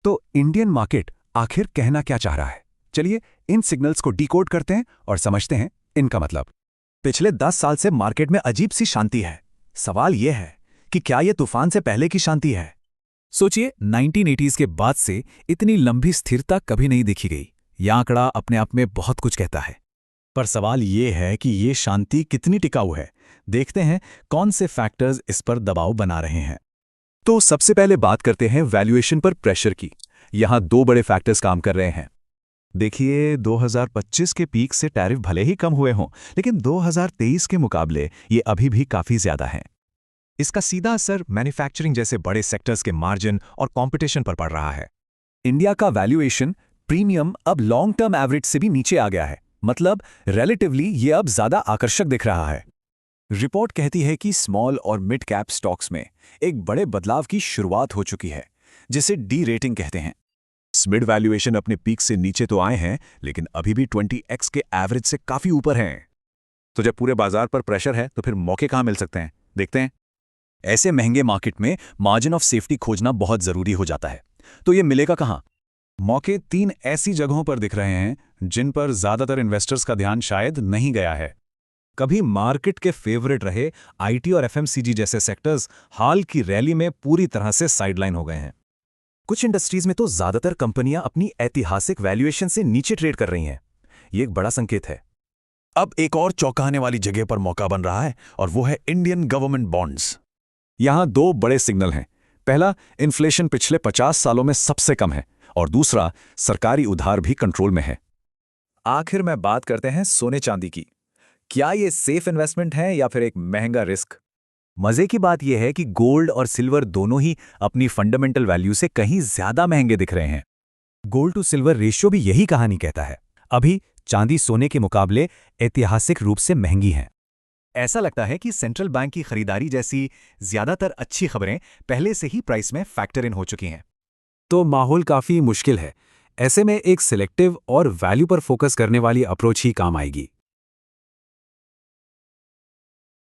तो Indian market आखिर कहना क्या चाह रहा है? चलिए इन सिग्नल्स को डिकोड करते हैं और समझते हैं इनका मतलब। पिछले 10 साल से मार्केट में अजीब सी शांति है। सवाल यह है कि क्या यह तूफान से पहले की शांति है? सोचिए, 1980s के बाद से इतनी लंबी स्थिरता कभी नहीं देखी गई। यह आंकड़ा अपने आप में बहुत कुछ कहता है। पर सवाल यह है कि ये शांति कितनी टिकाऊ है। देखते हैं कौन से फैक्टर्स इस पर दबाव बना रहे हैं। तो सबसे पहले बात करते हैं वैल्यूएशन पर प्रेशर की। यहां दो बड़े फैक्टर्स काम कर रहे हैं। देखिए, 2025 के पीक से टैरिफ भले ही कम हुए हों, लेकिन 2023 के मुकाबले ये अभी भी काफ़ी ज़्यादा हैं। इसका सीधा असर मैन्युफैक्चरिंग जैसे बड़े सेक्टर्स के मार्जिन और कंपटीशन पर पड़ रहा है। इंडिया का वैल्यूएशन प्रीमियम अब लॉन्ग टर्म एवरेज से भी नीचे आ गया है। मतलब रिलेटिवली ये अब ज़्यादा आकर्षक दिख रहा है। रिपोर्ट कहती है कि स्मॉल और मिड कैप स्टॉक्स में एक बड़े बदलाव की शुरुआत हो चुकी है, जिसे डी रेटिंग कहते हैं। मिड वैल्यूएशन अपने पीक से नीचे तो आए हैं, लेकिन अभी भी 20x के एवरेज से काफ़ी ऊपर हैं। तो जब पूरे बाजार पर प्रेशर है तो फिर मौके कहाँ मिल सकते हैं, देखते हैं। ऐसे महंगे मार्केट में मार्जिन ऑफ सेफ्टी खोजना बहुत ज़रूरी हो जाता है। तो ये मिलेगा कहाँ? मौके 3 ऐसी जगहों पर दिख रहे हैं जिन पर ज़्यादातर इन्वेस्टर्स का ध्यान शायद नहीं गया है। कभी मार्केट के फेवरेट रहे आईटी और एफएमसीजी जैसे सेक्टर्स हाल की रैली में पूरी तरह से साइडलाइन हो गए हैं। कुछ इंडस्ट्रीज में तो ज़्यादातर कंपनियां अपनी ऐतिहासिक वैल्यूएशन से नीचे ट्रेड कर रही हैं। ये एक बड़ा संकेत है। अब एक और चौंकाने वाली जगह पर मौका बन रहा है, और वो है इंडियन गवर्नमेंट बॉन्ड्स। यहां दो बड़े सिग्नल हैं। पहला, इन्फ्लेशन पिछले 50 सालों में सबसे कम है, और दूसरा, सरकारी उधार भी कंट्रोल में है। आखिर में बात करते हैं सोने चांदी की। क्या ये सेफ इन्वेस्टमेंट है या फिर एक महंगा रिस्क? मजे की बात यह है कि गोल्ड और सिल्वर दोनों ही अपनी फंडामेंटल वैल्यू से कहीं ज्यादा महंगे दिख रहे हैं। गोल्ड टू सिल्वर रेशियो भी यही कहानी कहता है। अभी चांदी सोने के मुकाबले ऐतिहासिक रूप से महंगी है। ऐसा लगता है कि सेंट्रल बैंक की खरीदारी जैसी ज्यादातर अच्छी खबरें पहले से ही प्राइस में फैक्टर इन हो चुकी हैं। तो माहौल काफी मुश्किल है। ऐसे में एक सिलेक्टिव और वैल्यू पर फोकस करने वाली अप्रोच ही काम आएगी।